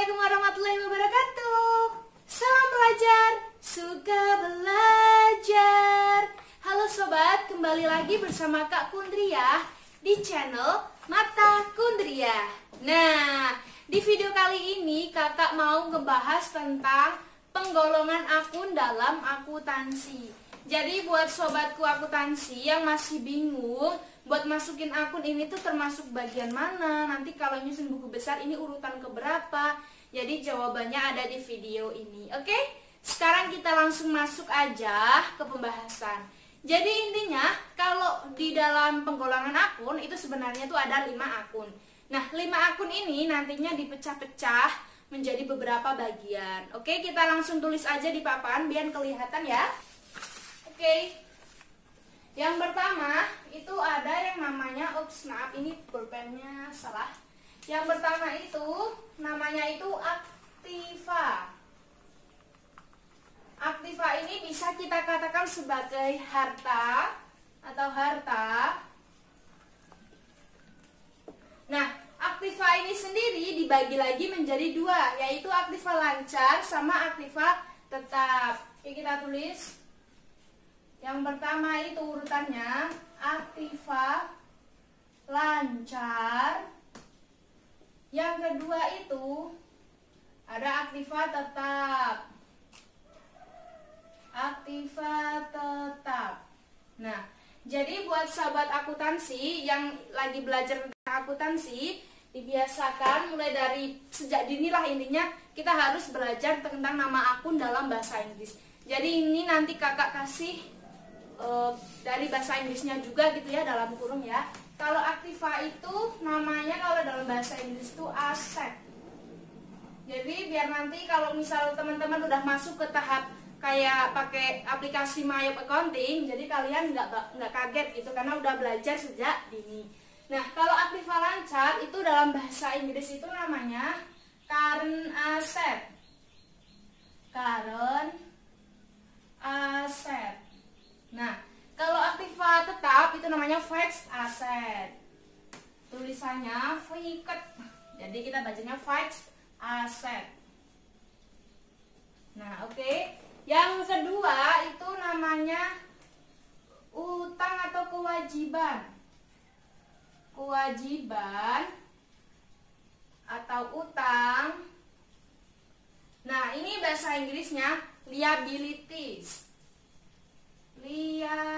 Assalamualaikum warahmatullahi wabarakatuh. Salam pelajar, suka belajar. Halo sobat, kembali lagi bersama Kak Kundria di channel Mata Kundria. Nah, di video kali ini kakak mau ngebahas tentang penggolongan akun dalam akuntansi. Jadi buat sobatku akuntansi yang masih bingung buat masukin akun ini tuh termasuk bagian mana, nanti kalau nyusun buku besar ini urutan keberapa, jadi jawabannya ada di video ini. Oke, sekarang kita langsung masuk aja ke pembahasan. Jadi intinya kalau di dalam penggolongan akun itu sebenarnya tuh ada 5 akun. Nah, 5 akun ini nantinya dipecah-pecah menjadi beberapa bagian. Oke, kita langsung tulis aja di papan biar kelihatan ya. Oke, yang pertama itu ada yang namanya maaf ini pulpennya salah. Yang pertama itu namanya itu aktiva. Aktiva ini bisa kita katakan sebagai harta atau harta. Nah, aktiva ini sendiri dibagi lagi menjadi 2, yaitu aktiva lancar sama aktiva tetap. Oke, kita tulis. Yang pertama itu urutannya aktiva lancar. Yang kedua itu ada aktiva tetap. Aktiva tetap. Nah, jadi buat sahabat akuntansi yang lagi belajar tentang akuntansi, dibiasakan mulai dari sejak dinilah intinya kita harus belajar tentang nama akun dalam bahasa Inggris. Jadi ini nanti kakak kasih dari bahasa Inggrisnya juga gitu ya, dalam kurung ya. Kalau aktiva itu namanya kalau dalam bahasa Inggris itu aset. Jadi biar nanti kalau misal teman-teman udah masuk ke tahap kayak pakai aplikasi My Accounting, jadi kalian nggak kaget gitu karena udah belajar sejak dini. Nah, kalau aktiva lancar itu dalam bahasa Inggris itu namanya current asset. Current asset. Nah, kalau aktiva tetap itu namanya fixed asset. Tulisannya fixed. Jadi kita bacanya fixed asset. Nah, oke. Yang kedua itu namanya utang atau kewajiban. Kewajiban atau utang. Nah, ini bahasa Inggrisnya liabilities. Liability.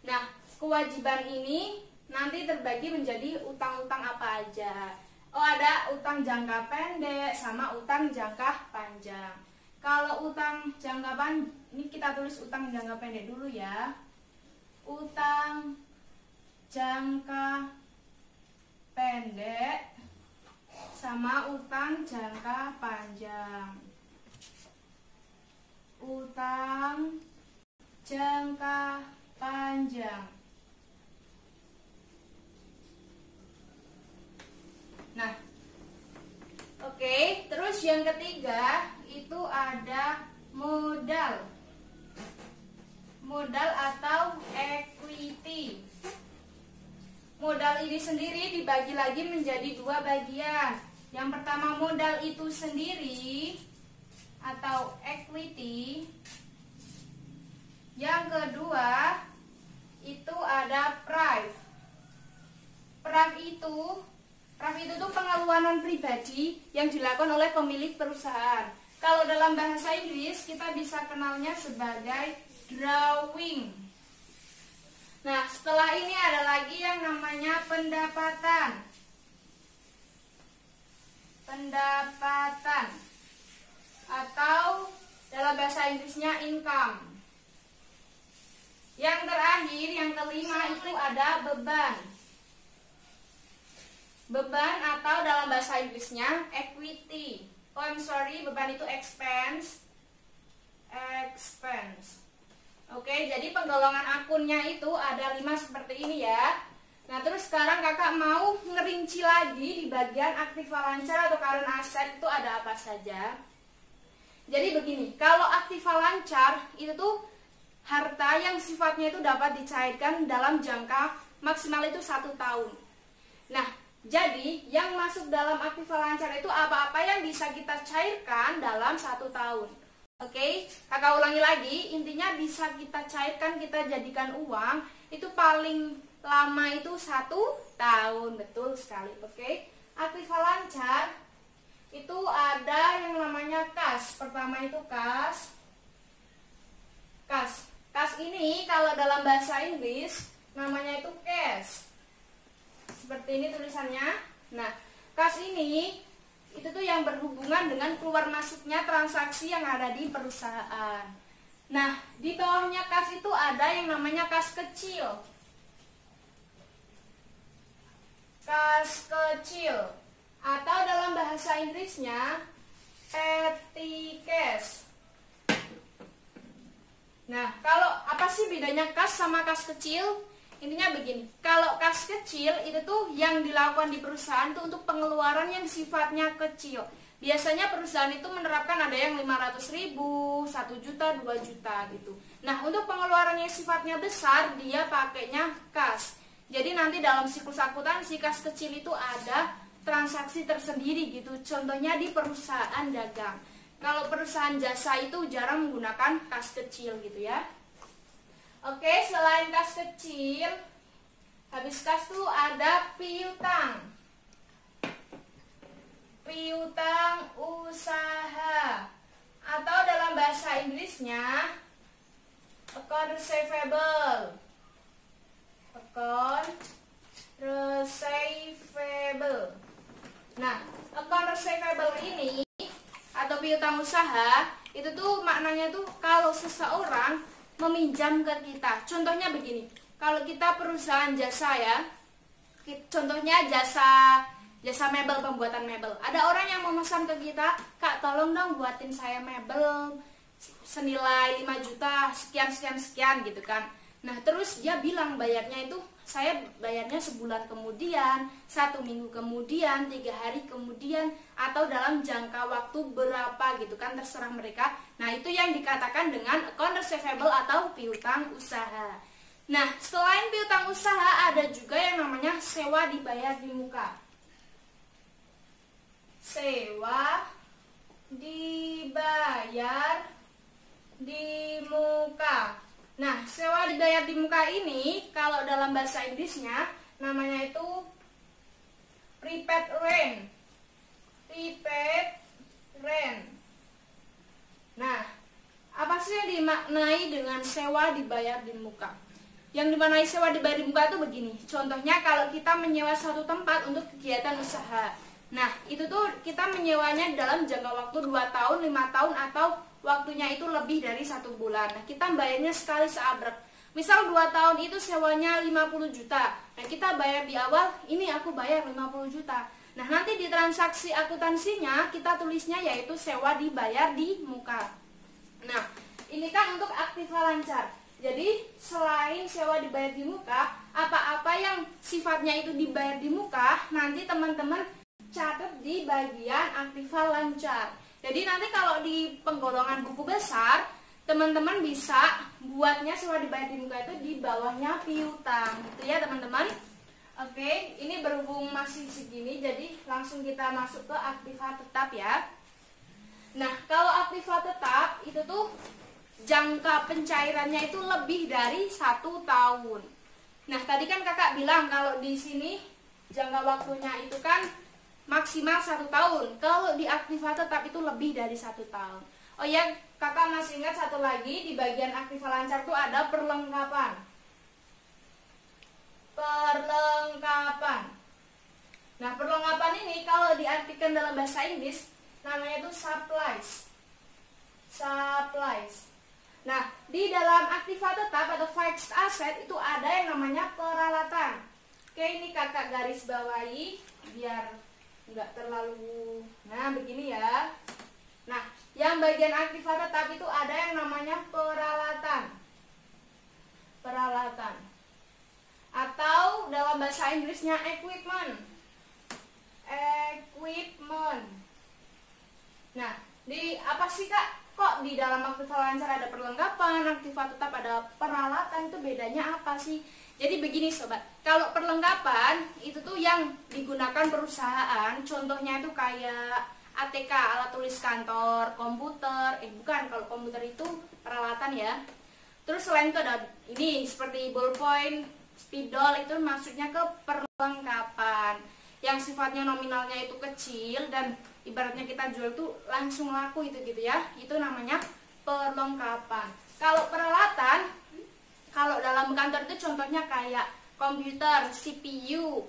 Nah, kewajiban ini nanti terbagi menjadi utang-utang apa aja. Oh, ada utang jangka pendek sama utang jangka panjang. Kalau utang jangka panjang, ini kita tulis utang jangka pendek dulu ya. Utang jangka pendek sama utang jangka panjang. Utang jangka panjang. Nah, oke, terus yang ketiga itu ada modal. Modal atau equity. Modal ini sendiri dibagi lagi menjadi 2 bagian. Yang pertama modal itu sendiri atau equity. Yang kedua itu ada price. Price itu tuh pengeluaran pribadi yang dilakukan oleh pemilik perusahaan. Kalau dalam bahasa Inggris kita bisa kenalnya sebagai drawing. Nah, setelah ini ada lagi yang namanya pendapatan. Pendapatan atau dalam bahasa Inggrisnya income. Yang terakhir, yang kelima itu ada beban. Beban atau dalam bahasa Inggrisnya equity. Oh, I'm sorry, beban itu expense. Expense. Oke, jadi penggolongan akunnya itu ada 5 seperti ini ya. Nah, terus sekarang kakak mau ngerinci lagi di bagian aktiva lancar atau current asset itu ada apa saja. Jadi begini, kalau aktiva lancar itu tuh harta yang sifatnya itu dapat dicairkan dalam jangka maksimal itu 1 tahun. Nah, Jadi yang masuk dalam aktiva lancar itu apa-apa yang bisa kita cairkan dalam 1 tahun. Oke, kakak ulangi lagi, intinya bisa kita cairkan, kita jadikan uang, itu paling lama itu 1 tahun, betul sekali. Oke, aktiva lancar itu ada yang namanya kas. Pertama itu kas. Kas ini kalau dalam bahasa Inggris namanya itu cash. Seperti ini tulisannya. Nah, kas ini itu tuh yang berhubungan dengan keluar masuknya transaksi yang ada di perusahaan. Nah, di bawahnya kas itu ada yang namanya kas kecil. Kas kecil atau dalam bahasa Inggrisnya petty cash. Nah, kalau apa sih bedanya kas sama kas kecil? Intinya begini, kalau kas kecil itu tuh yang dilakukan di perusahaan tuh untuk pengeluaran yang sifatnya kecil. Biasanya perusahaan itu menerapkan ada yang 500.000, 1 juta, 2 juta gitu. Nah, untuk pengeluaran yang sifatnya besar dia pakainya kas. Jadi nanti dalam siklus akuntansi kas kecil itu ada transaksi tersendiri gitu. Contohnya di perusahaan dagang. Kalau perusahaan jasa itu jarang menggunakan kas kecil gitu ya. Oke, selain kas kecil, habis kas tuh ada piutang. Piutang usaha. Atau dalam bahasa Inggrisnya account receivable. Account receivable. Nah, account receivable ini atau piutang usaha itu tuh maknanya tuh kalau seseorang meminjam ke kita. Contohnya begini, kalau kita perusahaan jasa ya, contohnya jasa mebel, pembuatan mebel. Ada orang yang memesan ke kita, Kak tolong dong buatin saya mebel senilai 5 juta sekian gitu kan. Nah terus dia bilang bayarnya itu saya bayarnya sebulan kemudian, 1 minggu kemudian, 3 hari kemudian, atau dalam jangka waktu berapa gitu kan, terserah mereka. Nah itu yang dikatakan dengan account receivable atau piutang usaha. Nah selain piutang usaha ada juga yang namanya sewa dibayar di muka. Sewa dibayar di muka. Nah, sewa dibayar di muka ini kalau dalam bahasa Inggrisnya namanya itu prepaid rent. Prepaid rent. Nah, apa sih yang dimaknai dengan sewa dibayar di muka? Yang dimaknai sewa dibayar di muka itu begini. Contohnya kalau kita menyewa suatu tempat untuk kegiatan usaha. Nah, itu tuh kita menyewanya dalam jangka waktu 2 tahun, 5 tahun, atau waktunya itu lebih dari 1 bulan. Nah, kita bayarnya sekali seabrek. Misal 2 tahun itu sewanya 50 juta. Nah, kita bayar di awal, ini aku bayar 50 juta. Nah, nanti di transaksi akuntansinya kita tulisnya yaitu sewa dibayar di muka. Nah, ini kan untuk aktiva lancar. Jadi, selain sewa dibayar di muka, apa-apa yang sifatnya itu dibayar di muka, nanti teman-teman catat di bagian aktiva lancar. Jadi nanti kalau di penggolongan buku besar, teman-teman bisa buatnya sewa dibayar di muka itu di bawahnya piutang, gitu ya teman-teman. Oke, ini berhubung masih segini, jadi langsung kita masuk ke aktiva tetap ya. Nah, kalau aktiva tetap itu tuh jangka pencairannya itu lebih dari 1 tahun. Nah, tadi kan kakak bilang kalau di sini jangka waktunya itu kan maksimal 1 tahun. Kalau di aktiva tetap itu lebih dari 1 tahun. Oh ya, kakak masih ingat satu lagi, di bagian aktiva lancar itu ada perlengkapan. Perlengkapan. Nah, perlengkapan ini kalau diartikan dalam bahasa Inggris namanya itu supplies. Supplies. Nah, di dalam aktiva tetap atau fixed asset itu ada yang namanya peralatan. Oke, ini kakak garis bawahi biar nggak terlalu, nah begini ya. Nah, yang bagian aktiva tetap itu ada yang namanya peralatan. Peralatan. Atau dalam bahasa Inggrisnya equipment. Equipment. Nah, di apa sih kak? Kok di dalam aktiva lancar ada perlengkapan, aktiva tetap ada peralatan, itu bedanya apa sih? Jadi begini sobat, kalau perlengkapan itu tuh yang digunakan perusahaan, contohnya itu kayak ATK, alat tulis kantor, komputer, bukan, kalau komputer itu peralatan ya. Terus selain itu ada ini seperti ballpoint, spidol, itu maksudnya ke perlengkapan yang sifatnya nominalnya itu kecil dan ibaratnya kita jual tuh langsung laku itu gitu ya. Itu namanya perlengkapan. Kalau peralatan, kalau dalam kantor itu contohnya kayak komputer, CPU,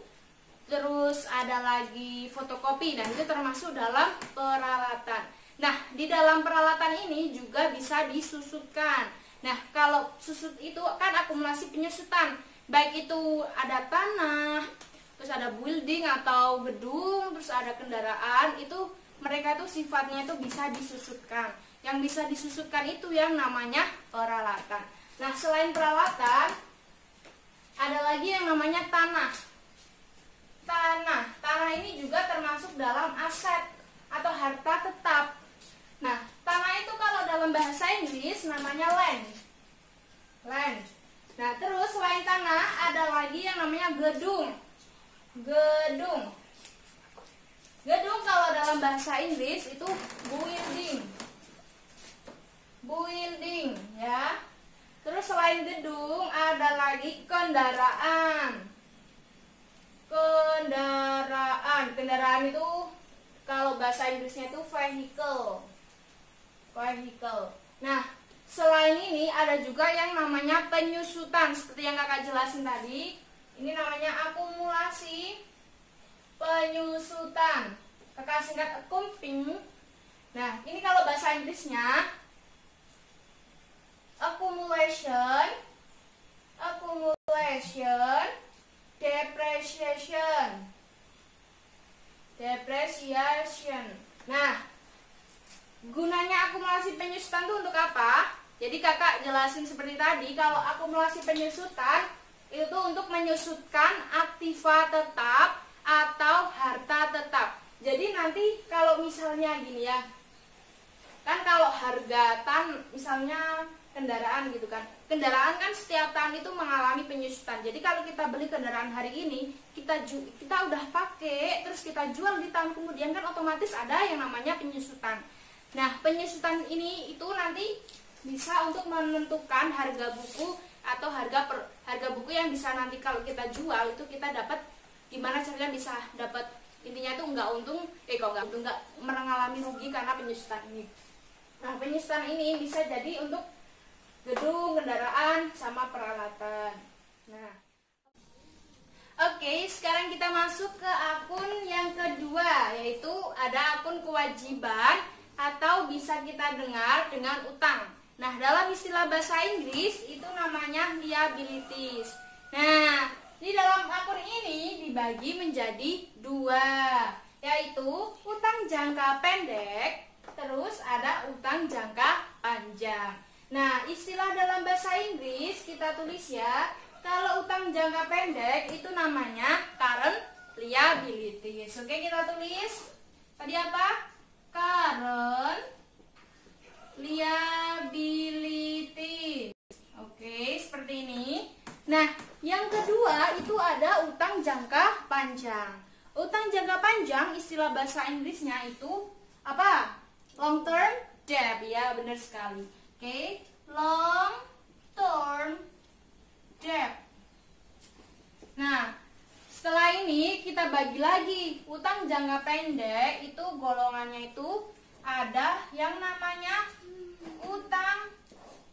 terus ada lagi fotokopi, dan itu termasuk dalam peralatan. Nah, di dalam peralatan ini juga bisa disusutkan. Nah, kalau susut itu kan akumulasi penyusutan, baik itu ada tanah, terus ada building atau gedung, terus ada kendaraan, itu mereka tuh sifatnya itu bisa disusutkan. Yang bisa disusutkan itu yang namanya peralatan. Nah, selain peralatan, ada lagi yang namanya tanah. Tanah ini juga termasuk dalam aset atau harta tetap. Nah, tanah itu kalau dalam bahasa Inggris namanya land. Nah, terus selain tanah ada lagi yang namanya gedung. Gedung kalau dalam bahasa Inggris itu building ya. Terus selain gedung ada lagi kendaraan. Kendaraan itu kalau bahasa Inggrisnya itu vehicle. Nah, selain ini ada juga yang namanya penyusutan, seperti yang kakak jelasin tadi. Ini namanya akumulasi penyusutan. Kakak singkat accomping. Nah, ini kalau bahasa Inggrisnya accumulation, depreciation. Nah, gunanya akumulasi penyusutan itu untuk apa? Jadi kakak jelasin seperti tadi, kalau akumulasi penyusutan itu tuh untuk menyusutkan aktiva tetap atau harta tetap. Jadi nanti kalau misalnya gini ya, kan kalau harga misalnya kendaraan gitu kan, kendaraan kan setiap tahun itu mengalami penyusutan. Jadi kalau kita beli kendaraan hari ini, kita udah pakai, terus kita jual di tahun kemudian, kan otomatis ada yang namanya penyusutan. Nah, penyusutan ini itu nanti bisa untuk menentukan harga buku atau harga buku yang bisa nanti kalau kita jual itu kita dapat, gimana caranya bisa dapat, intinya itu nggak mengalami rugi karena penyusutan ini. Nah, penyusutan ini bisa jadi untuk gedung, kendaraan, sama peralatan. Nah, oke, sekarang kita masuk ke akun yang kedua, yaitu ada akun kewajiban atau bisa kita dengar dengan utang. Nah, dalam istilah bahasa Inggris itu namanya liabilities. Nah, di dalam akun ini dibagi menjadi dua, yaitu utang jangka pendek, terus ada utang jangka panjang. Nah, istilah dalam bahasa Inggris kita tulis ya, kalau utang jangka pendek itu namanya current liabilities. Oke, kita tulis tadi apa? Current liabilities. Oke, seperti ini. Nah, yang kedua itu ada utang jangka panjang. Utang jangka panjang istilah bahasa Inggrisnya itu apa? Long term debt, ya, benar sekali. Oke, long term debt. Nah, setelah ini kita bagi lagi. Utang jangka pendek itu golongannya itu ada yang namanya utang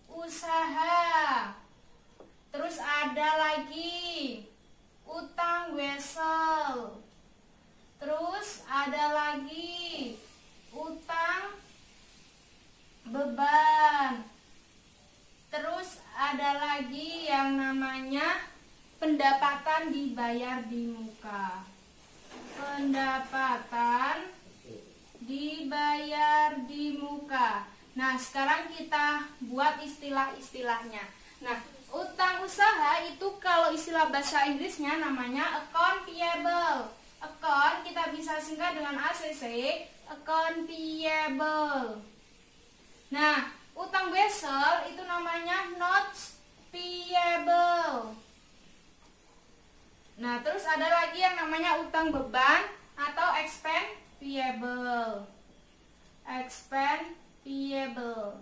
usaha. Terus ada lagi utang wesel. Terus ada lagi utang beban. Terus ada lagi yang namanya pendapatan dibayar di muka. Pendapatan dibayar di muka. Nah, sekarang kita buat istilah-istilahnya. Nah, utang usaha itu kalau istilah bahasa Inggrisnya namanya account payable. Account kita bisa singkat dengan ACC, account payable. Nah, utang wesel itu namanya notes payable. Nah, terus ada lagi yang namanya utang beban atau expense payable. Expense payable.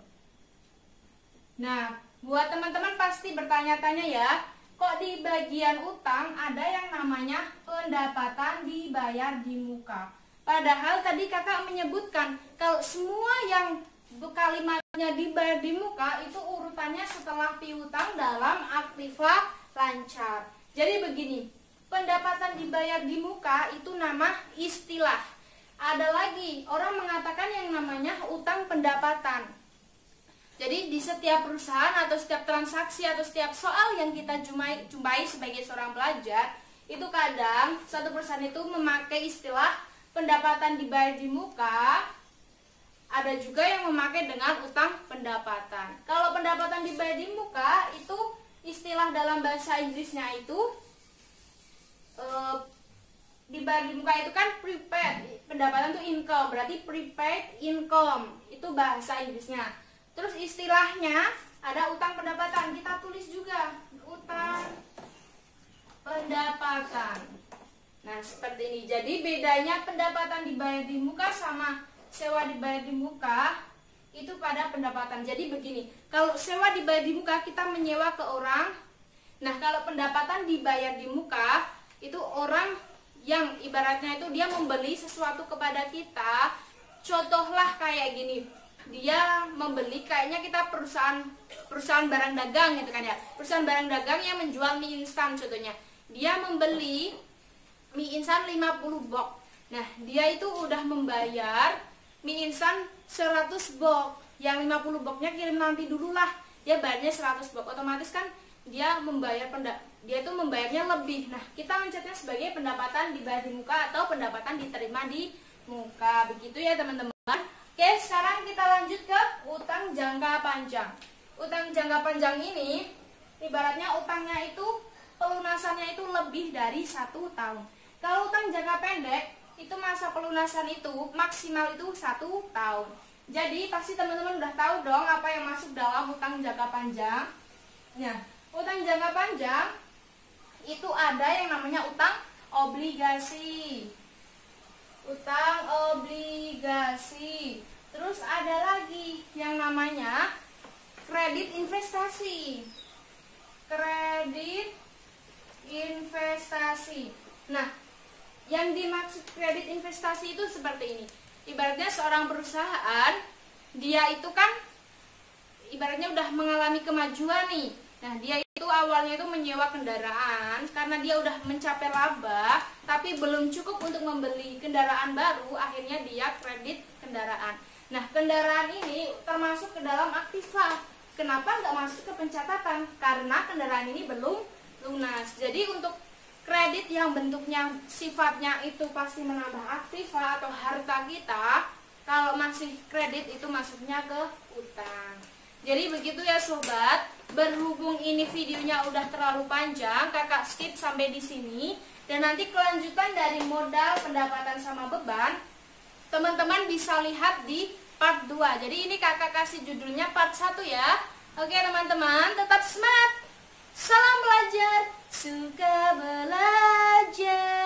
Nah, buat teman-teman pasti bertanya-tanya ya, kok di bagian utang ada yang namanya pendapatan dibayar di muka. Padahal tadi kakak menyebutkan kalau semua yang kalimatnya dibayar di muka itu urutannya setelah piutang dalam aktiva lancar. Jadi begini, pendapatan dibayar di muka itu nama istilah. Ada lagi orang mengatakan yang namanya utang pendapatan. Jadi di setiap perusahaan atau setiap transaksi atau setiap soal yang kita jumpai sebagai seorang pelajar, itu kadang satu perusahaan itu memakai istilah pendapatan dibayar di muka. Ada juga yang memakai dengan utang pendapatan. Kalau pendapatan dibayar di muka itu istilah dalam bahasa Inggrisnya itu dibayar di muka itu kan prepaid. Pendapatan itu income, berarti prepaid income. Itu bahasa Inggrisnya. Terus istilahnya ada utang pendapatan. Kita tulis juga utang pendapatan. Nah, seperti ini. Jadi bedanya pendapatan dibayar di muka sama sewa dibayar di muka itu pada pendapatan. Jadi begini, kalau sewa dibayar di muka kita menyewa ke orang. Nah, kalau pendapatan dibayar di muka itu orang yang ibaratnya itu dia membeli sesuatu kepada kita. Contohlah kayak gini, dia membeli, kayaknya kita perusahaan barang dagang gitu kan ya, perusahaan barang dagang yang menjual mie instan contohnya. Dia membeli mie instan 50 box. Nah, dia itu udah membayar mie instan 100 box. Yang 50 boxnya kirim nanti dulu lah. Dia bayarnya 100 box. Otomatis kan dia itu membayarnya lebih. Nah, kita mencetnya sebagai pendapatan dibayar di muka atau pendapatan diterima di muka. Begitu ya teman-teman. Oke, sekarang kita lanjut ke utang jangka panjang. Utang jangka panjang ini ibaratnya utangnya itu pelunasannya itu lebih dari 1 tahun. Kalau utang jangka pendek itu masa pelunasan itu maksimal itu 1 tahun. Jadi pasti teman-teman udah tahu dong apa yang masuk dalam utang jangka panjang. Nah, utang jangka panjang itu ada yang namanya utang obligasi. Utang obligasi. Terus ada lagi yang namanya kredit investasi. Kredit investasi. Nah, yang dimaksud kredit investasi itu seperti ini. Ibaratnya seorang perusahaan, dia itu kan ibaratnya udah mengalami kemajuan nih. Nah, dia itu awalnya itu menyewa kendaraan karena dia udah mencapai laba, tapi belum cukup untuk membeli kendaraan baru, akhirnya dia kredit kendaraan. Nah, kendaraan ini termasuk ke dalam aktiva. Kenapa nggak masuk ke pencatatan? Karena kendaraan ini belum lunas. Jadi untuk kredit yang bentuknya sifatnya itu pasti menambah aktiva atau harta kita, kalau masih kredit itu masuknya ke utang. Jadi begitu ya sobat. Berhubung ini videonya udah terlalu panjang, kakak skip sampai di sini. Dan nanti kelanjutan dari modal, pendapatan sama beban, teman-teman bisa lihat di part 2. Jadi ini kakak kasih judulnya part 1 ya. Oke teman-teman, tetap semangat. Salam belajar, suka belajar.